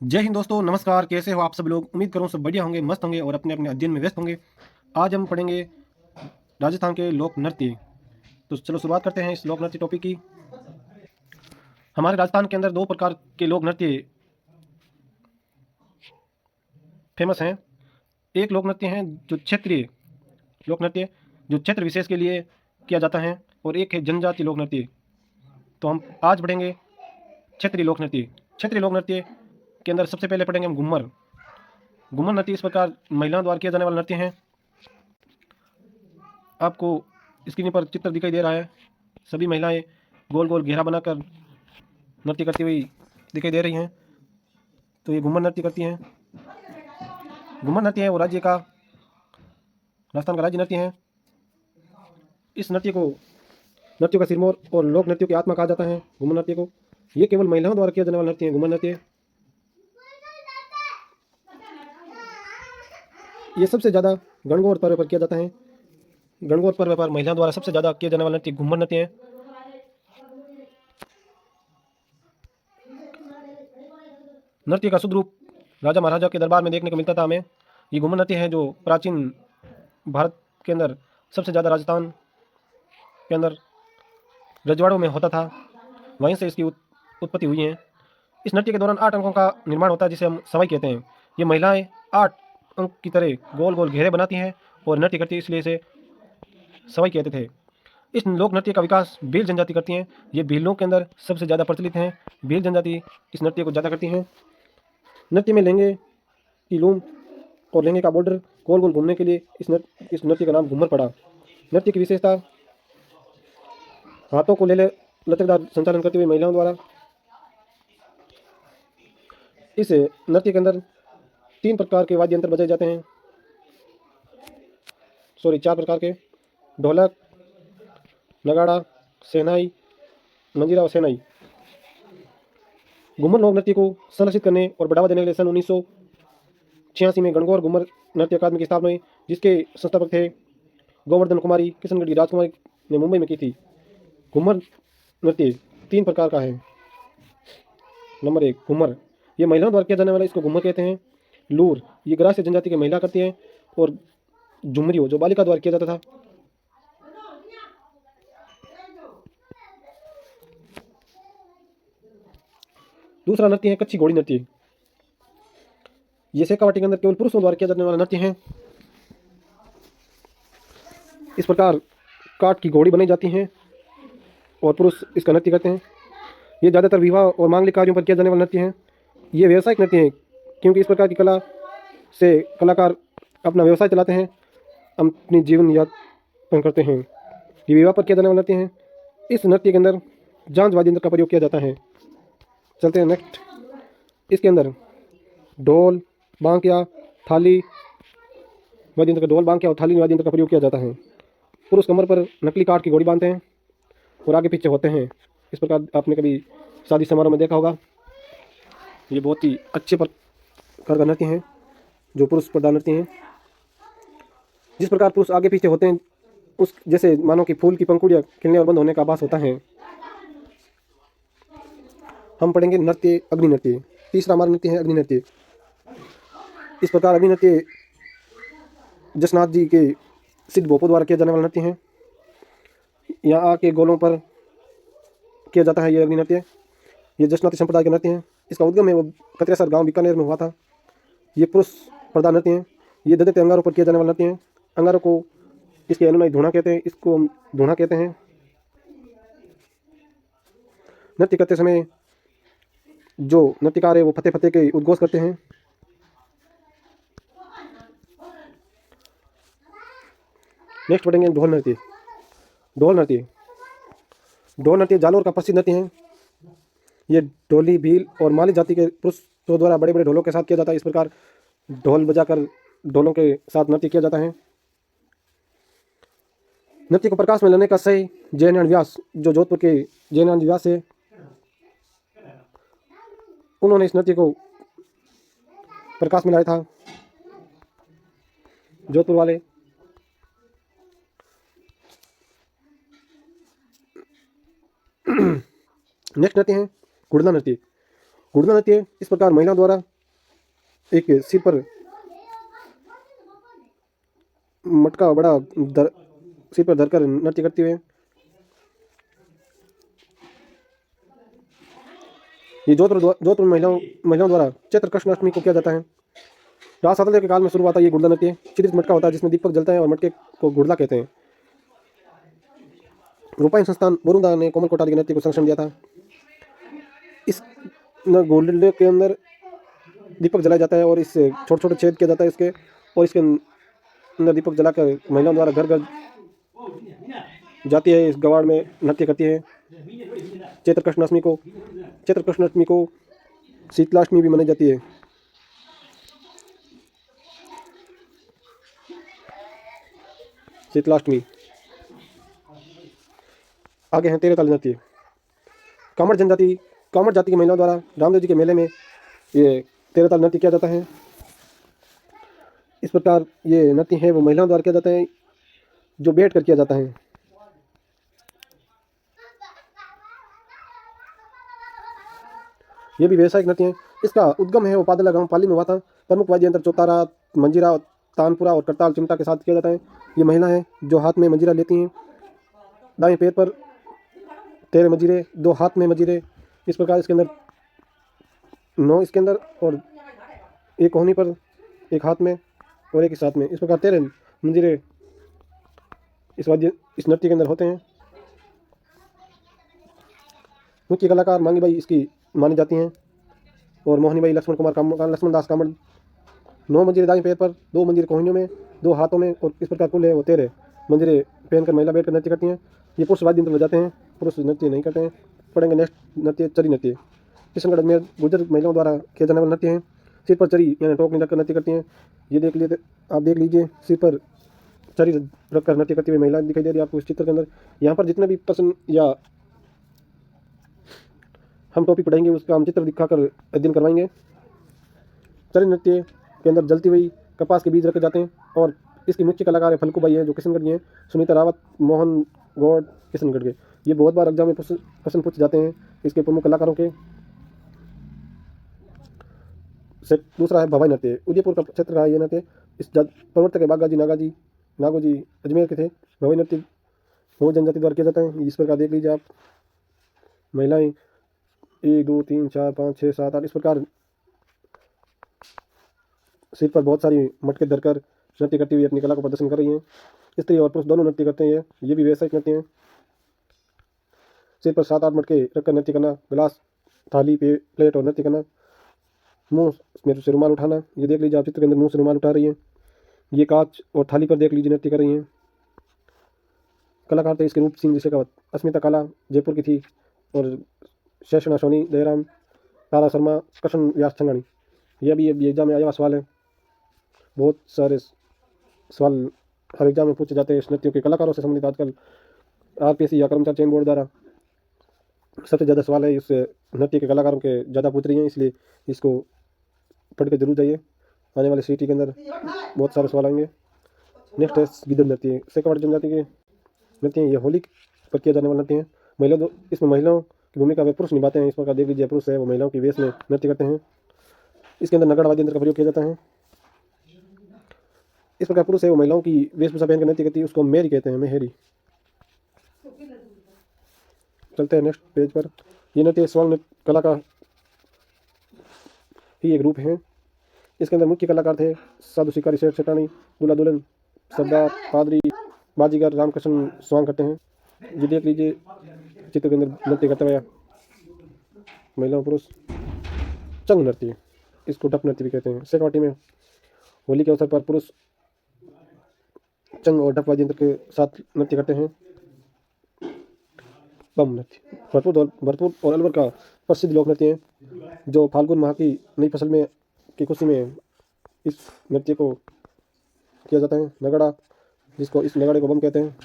जय हिंद दोस्तों, नमस्कार। कैसे हो आप सब लोग? उम्मीद करूं सब बढ़िया होंगे, मस्त होंगे और अपने अपने अध्ययन में व्यस्त होंगे। आज हम पढ़ेंगे राजस्थान के लोक नृत्य। तो चलो शुरुआत करते हैं इस लोक नृत्य टॉपिक की। हमारे राजस्थान के अंदर दो प्रकार के लोक नृत्य फेमस हैं। एक लोक नृत्य हैं जो क्षेत्रीय लोक नृत्य, जो क्षेत्र विशेष के लिए किया जाता है, और एक है जनजाति लोक नृत्य। तो हम आज पढ़ेंगे क्षेत्रीय लोक नृत्य। क्षेत्रीय लोक नृत्य के अंदर सबसे पहले पढ़ेंगे हम घूमर। घूमर नृत्य इस प्रकार महिलाओं द्वारा किया जाने वाला नृत्य है। आपको स्क्रीन पर चित्र दिखाई दे रहा है। सभी महिलाएं गोल गोल घेरा बनाकर नृत्य करती हुई दिखाई दे रही हैं। तो ये घूमर नृत्य करती हैं। घूमर नृत्य है वो राज्य का, राजस्थान का राज्य नृत्य है। इस नृत्य को नृत्यों का सिरमौर और लोक नृत्यों की आत्मा कहा जाता है। घूमर नृत्य को ये केवल महिलाओं द्वारा किया जाने वाला नृत्य है। घूमर नृत्य ये सबसे ज़्यादा गणगौर पर्व पर किया जाता है। गणगौर पर्व पर महिलाओं द्वारा सबसे ज़्यादा किया जाने वाला नृत्य घूमर नृत्य है। नृत्य का शुद्ध रूप राजा महाराजा के दरबार में देखने को मिलता था हमें। ये घूमर नृत्य है जो प्राचीन भारत के अंदर सबसे ज़्यादा राजस्थान के अंदर रजवाड़ों में होता था। वहीं से इसकी उत्पत्ति हुई है। इस नृत्य के दौरान 8 अंकों का निर्माण होता है, जिसे हम सवाई कहते हैं। ये महिलाएं 8 अंक की तरह गोल गोल घेरे बनाती हैं और नृत्य करती है, इसलिए इसे सवाई कहते थे। इस लोक नृत्य का विकास भील जनजाति करती हैं। ये भीलों के अंदर सबसे ज़्यादा प्रचलित हैं। भील जनजाति इस नृत्य को ज़्यादा करती हैं। नृत्य में लहंगे की लूम और लहंगे का बॉर्डर गोल गोल घूमने के लिए इस नृत्य का नाम घूमर पड़ा। नृत्य की विशेषता हाथों को ले लचकदार संचालन करती हुई महिलाओं द्वारा। इस नृत्य के अंदर 3 प्रकार के वाद्य यंत्र बजाए जाते हैं। 4 प्रकार के: ढोलक, नगाड़ा, शहनाई, मंजीरा और शहनाई। घूमर लोक नृत्य को संरक्षित करने और बढ़ावा देने के लिए सन 1986 में गणगौर घूमर नृत्य अकादमी की स्थापना हुई, जिसके संस्थापक थे गोवर्धन कुमारी किशनगढ़ी राजकुमारी ने मुंबई में की थी। घूमर नृत्य 3 प्रकार का है। नंबर 1, घूमर। ये महिलाओं द्वारा किया जाने वाला, इसको घूमर कहते हैं। लूर, ये ग्रास्य जनजाति की महिला करती हैं। और झुमरियो, जो बालिका द्वारा किया जाता था। दूसरा नृत्य है कच्ची घोड़ी नृत्य। ये शेखावाटी के अंदर केवल पुरुषों द्वारा किया जाने वाला नृत्य है। इस प्रकार काठ की घोड़ी बनाई जाती है और पुरुष इसका नृत्य करते हैं। ये ज़्यादातर विवाह और मांगलिक कार्यों पर किया जाने वाला नृत्य है। ये व्यावसायिक नृत्य है, क्योंकि इस प्रकार की कला से कलाकार अपना व्यवसाय चलाते हैं, अपनी जीवन यापन करते हैं। ये विवाह पर किया जाने वाला नृत्य है। इस नृत्य के अंदर जांज वाद्य यंत्र का प्रयोग किया जाता है। चलते हैं नेक्स्ट। इसके अंदर ढोल, बांकिया, थाली वाद्य यंत्र, ढोल, बांकिया और थाली वाद्य यंत्र का प्रयोग किया जाता है। पुरुष कमर पर नकली काठ की घोड़ी बांधते हैं और आगे पीछे होते हैं। इस प्रकार आपने कभी शादी समारोह में देखा होगा। ये बहुत ही अच्छे प्रकार का नृत्य है, जो पुरुष प्रधान नृत्य है। जिस प्रकार पुरुष आगे पीछे होते हैं, उस जैसे मानो कि फूल की पंखुड़ियाँ खिलने और बंद होने का आभास होता है। हम पढ़ेंगे नृत्य अग्नि नृत्य। तीसरा हमारा नृत्य है अग्नि नृत्य। इस प्रकार अग्नि नृत्य जसनाथ जी के सिद्ध भोपो द्वारा किया जाने वाला नृत्य है। यहाँ आके गोलों पर किया जाता है ये अग्नि नृत्य। ये जसनाती संप्रदाय के नृत्य है। इसका उद्गम है वो कतरेसर गांव बीकानेर में हुआ था। ये पुरुष प्रधान नृत्य है। ये ददकते अंगारों पर किया जाने वाला नृत्य है। अंगारों को इसके अनुनायी धूणा कहते हैं, इसको हम धूणा कहते हैं। नृत्य करते समय जो नृत्यकार है वो फतेह फतेह के उद्घोष करते हैं। नेक्स्ट पढ़ेंगे ढोल नृत्य। ढोल नृत्य, ढोल नृत्य जालोर का प्रसिद्ध नृत्य है। ये ढोली, भील और माली जाति के पुरुषों द्वारा बड़े बड़े ढोलों के साथ किया जाता है। इस प्रकार ढोल बजाकर ढोलों के साथ नृत्य किया जाता है। नृत्य को प्रकाश में लाने का सही जयनारायण व्यास, जो जोधपुर के जयनारायण व्यास है, उन्होंने इस नृत्य को प्रकाश में लाया था, जोधपुर वाले। नेक्स्ट नृत्य है कुड़ना नृत्य। घुड़ना नृत्य इस प्रकार महिलाओं द्वारा एक सिर पर मटका बड़ा सिर पर धरकर नृत्य करते हुए ये जोधपुर महिलाओं द्वारा चैत्र कृष्णाष्टमी को किया जाता है। राज सातल्य के काल में शुरू हुआ था ये घुड़ना नृत्य। चित्रित मटका होता है जिसमें दीपक जलता है और मटके को घुड़ला कहते हैं। रूपायन संस्थान बोरुंदा ने कोमल कोठारी के नृत्य को संरक्षण दिया था। इस घुड़ले के अंदर दीपक जलाया जाता है और इससे छोटे छोटे छेद किया जाता है इसके, और इसके अंदर दीपक जलाकर महिलाओं द्वारा घर घर जाती है, इस गवाड़ में नृत्य करती है। चैत्र कृष्णाष्टमी को शीतलाष्टमी भी मनाई जाती है। शीतलाष्टमी। आगे हैं तेरह ताली नृत्य। कामड़ जाति की महिलाओं द्वारा रामदेव जी के मेले में ये तेरह ताल नृत्य किया जाता है। इस प्रकार ये नृत्य है वो महिलाओं द्वारा किया जाता है जो बैठ कर किया जाता है। ये भी व्यवसायिक नृत्य है। इसका उद्गम है वो पादला गांव पाली में हुआ था। प्रमुख वाद्य यंत्र चौतारा, मंजीरा, तानपुरा और करताल चिमटा के साथ किया जाता है। ये महिला है जो हाथ में मंजीरा लेती हैं, दाएं पैर पर 13 मंजीरे, 2 हाथ में मंजीरे। इस प्रकार इसके अंदर 9 इसके अंदर और एक कोहनी पर, एक हाथ में और एक इस हाथ में। इस प्रकार 13 मंजीरे इस नृत्य के अंदर होते हैं। मुख्य कलाकार मांगी बाई इसकी मानी जाती हैं और मोहनी बाई लक्ष्मण दास कामड़। 9 मंजीरे दाएं पैर पर, 2 मंजीरे कोहनियों में, 2 हाथों में, और इस प्रकार कुल है वो 13 मंजीरे पहनकर महिला बैठकर नृत्य करती हैं। ये पुरुष वाद्य यंत्र बजाते हैं, पुरुष नृत्य नहीं करते हैं। पढ़ेंगे नेक्स्ट नृत्य चरी नृत्य। किशनगढ़ में गुर्जर महिलाओं द्वारा किया जाने वाला नृत्य है। सिर पर चरी यानी टोकरी रखकर नृत्य करती हैं। ये आप देख लीजिए, सिर पर चरी रखकर नृत्य करती हुई महिला दिखाई दे रही है आपको इस चित्र के अंदर। यहाँ पर जितने भी प्रश्न या हम टॉपिक पढ़ेंगे उसका हम चित्र दिखाकर अध्ययन करवाएंगे। चरी नृत्य के अंदर जलती हुई कपास के बीज रखे जाते हैं और इसकी मुख्य कलाकार है फल्कूबाई है जो किशनगढ़ की हैं। सुनीता रावत, मोहन गौड़ किशनगढ़ के। ये बहुत बार एग्जाम में प्रश्न पूछे जाते हैं इसके प्रमुख कलाकारों के। दूसरा है भवाई नृत्य। उदयपुर का क्षेत्र का ये नृत्य। इस प्रवर्तक है नागोजी अजमेर के थे। भवाई नृत्य हो जनजाति द्वारा किया जाता है। इस प्रकार देख लीजिए आप, महिलाएं 1 2 3 4 5 6 7 8 इस प्रकार सिर पर बहुत सारी मटके धरकर नृत्य करती हुई अपनी कला को प्रदर्शन कर रही हैं। स्त्री और पुरुष दोनों नृत्य करते हैं। ये भी व्यवसायिक नृत्य हैं। सिर पर 7 8 मटके रखकर नृत्य करना, गिलास, थाली, प्लेट और नृत्य करना, मुंह में से रुमाल उठाना। ये देख लीजिए आप चित्र के अंदर मुंह से रुमाल उठा रही हैं। ये कांच और थाली पर देख लीजिए नृत्य कर रही हैं। कलाकार थे इसके रूप सिंह जी शेखावत, अस्मिता काला जयपुर की थी, और शैषणा सोनी, दयाराम, तारा शर्मा, कृष्ण व्यास छंगानी। यह भी एग्जाम में आया हुआ सवाल है। बहुत सारे सवाल हर एग्जाम में पूछे जाते हैं इस नृत्यों के कलाकारों से संबंधित। आजकल आरपीएससी या कर्मचारी चयन बोर्ड द्वारा सबसे ज़्यादा सवाल है इस नृत्य के कलाकारों के ज़्यादा पूछ रही हैं, इसलिए इसको पढ़ के जरूर जाइए। आने वाले सीटी के अंदर बहुत सारे सवाल आएंगे। नेक्स्ट है गिद्धड़ नृत्य। शेखावाड़ जनजाति के नृत्य हैं। ये होली पर किया जाने वाला नृत्य है। इसमें महिलाओं की भूमिका वे पुरुष निभाते हैं। इस प्रकार देख लीजिए, पुरुष है वो महिलाओं की वेश में नृत्य करते हैं। इसके अंदर नगाड़ा वाद्य यंत्र का प्रयोग किया जाता है। इस प्रकार पुरुष है वो महिलाओं की वेशभूषा पहनकर नृत्य करती है, उसको मेहरी कहते हैं, मेहरी। चलते हैं नेक्स्ट पेज पर। ये नृत्य स्वर्ण कला का ही एक रूप है। इसके अंदर मुख्य कलाकार थे साधु शिकारी, शेठ सेठानी, दूल्हा दुल्हन, सरदार, पादरी, बाजीगर, रामकृष्ण स्वांग करते हैं। ये देख लीजिए चित्र के अंदर नृत्य करते हुए महिलाओं पुरुष। चंग नृत्य, इसको डप नृत्य भी कहते हैं। शेखावाटी में होली के अवसर पर पुरुष चंग और डप वाद्य यंत्र के साथ नृत्य करते हैं। बम नृत्य भरतपुर और अलवर का प्रसिद्ध लोक नृत्य है जो फाल्गुन माह की नई फसल में की खुशी में इस नृत्य को किया जाता है। नगाड़ा, जिसको इस नगाड़े को बम कहते हैं।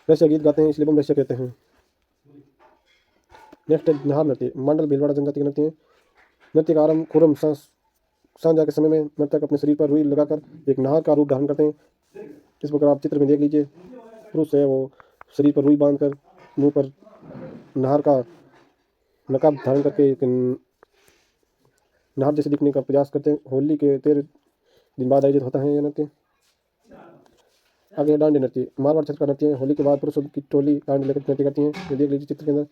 रसिया गीत गाते हैं इसलिए बम रसिया कहते हैं। नेक्स्ट है नाहर नृत्य। मंडल भीलवाड़ा जनजाति का नृत्य है। नृत्य का आरंभ खुरम सांझा के समय में नर्तक अपने शरीर पर रुई लगाकर एक नाहर का रूप धारण करते हैं। इस प्रकार आप चित्र में देख लीजिए, पुरुष है वो शरीर पर रुई बांधकर मुंह पर नाहर का नकाब धारण करके एक नाहर जैसे दिखने का प्रयास करते हैं। होली के 13 दिन बाद आयोजित होता है यह नृत्य। आगे डांडी नृत्य, मारवाड़ क्षेत्र का नृत्य है। होली के बाद पुरुषों की टोली डांडी लेकर नृत्य करती है। ये देख लीजिए चित्र के अंदर,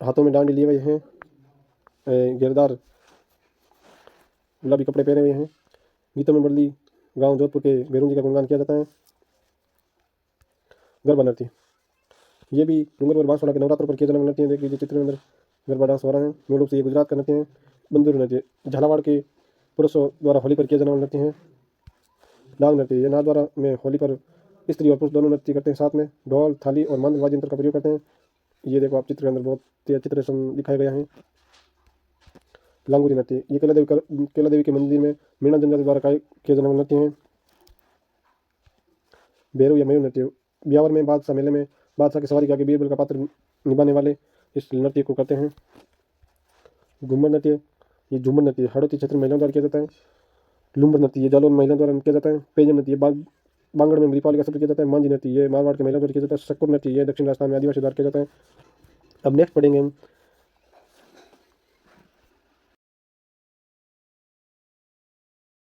हाथों में डांडी लिए हुए हैं, घेरदार गुलाबी कपड़े पहने हुए हैं। गीतों में बरली गांव जोधपुर के भैरू जी का गुणगान किया जाता है। गरबा नृत्य, ये भी डूंगरपुर बांसवाड़ा के नवरात्र पर किया जाने वाला नृत्य है। देख लीजिए चित्र के अंदर गरबा डांस हो रहा है। मूल रूप से ये गुजरात का नृत्य है। बंदूर नृत्य, झालावाड़ के पुरुषों द्वारा होली पर किया जाने वाला नृत्य है। नाग नृत्य, ये नाथद्वारा में होली पर स्त्री और पुरुष दोनों नृत्य करते हैं। साथ में ढोल, थाली और मंद वाद्य यंत्र का प्रयोग करते हैं। ये देखो आप चित्र के अंदर बहुत ही अच्छी तरह से दिखाया गया है। लांगुरी नृत्य, ये केला देवी के मंदिर में मीणा जनजाति द्वारा किया जाने वाला नृत्य है। भैरव या मयूर नृत्य, ब्यावर में बादशाह मेले में बादशाह की सवारी के आगे बीरबल का पात्र निभाने वाले इस नृत्य को करते हैं। घूमर नृत्य, ये झूमर नृत्य हड़ौती क्षेत्र में महिलाओं द्वारा किया जाता है। लुम्बर नृत्य, ये जालौन महिलाओं द्वारा किया जाता है। पेजन नृत्य, बांगड़ में दीपावली का सफर किया जाता है। मांझी नृत्य, ये मारवाड़ के महिलाओं द्वारा किया जाता है। शक्कुर नृत्य, ये दक्षिण राजस्थान में आदिवासी द्वारा किया जाता है। अब नेक्स्ट पढ़ेंगे हम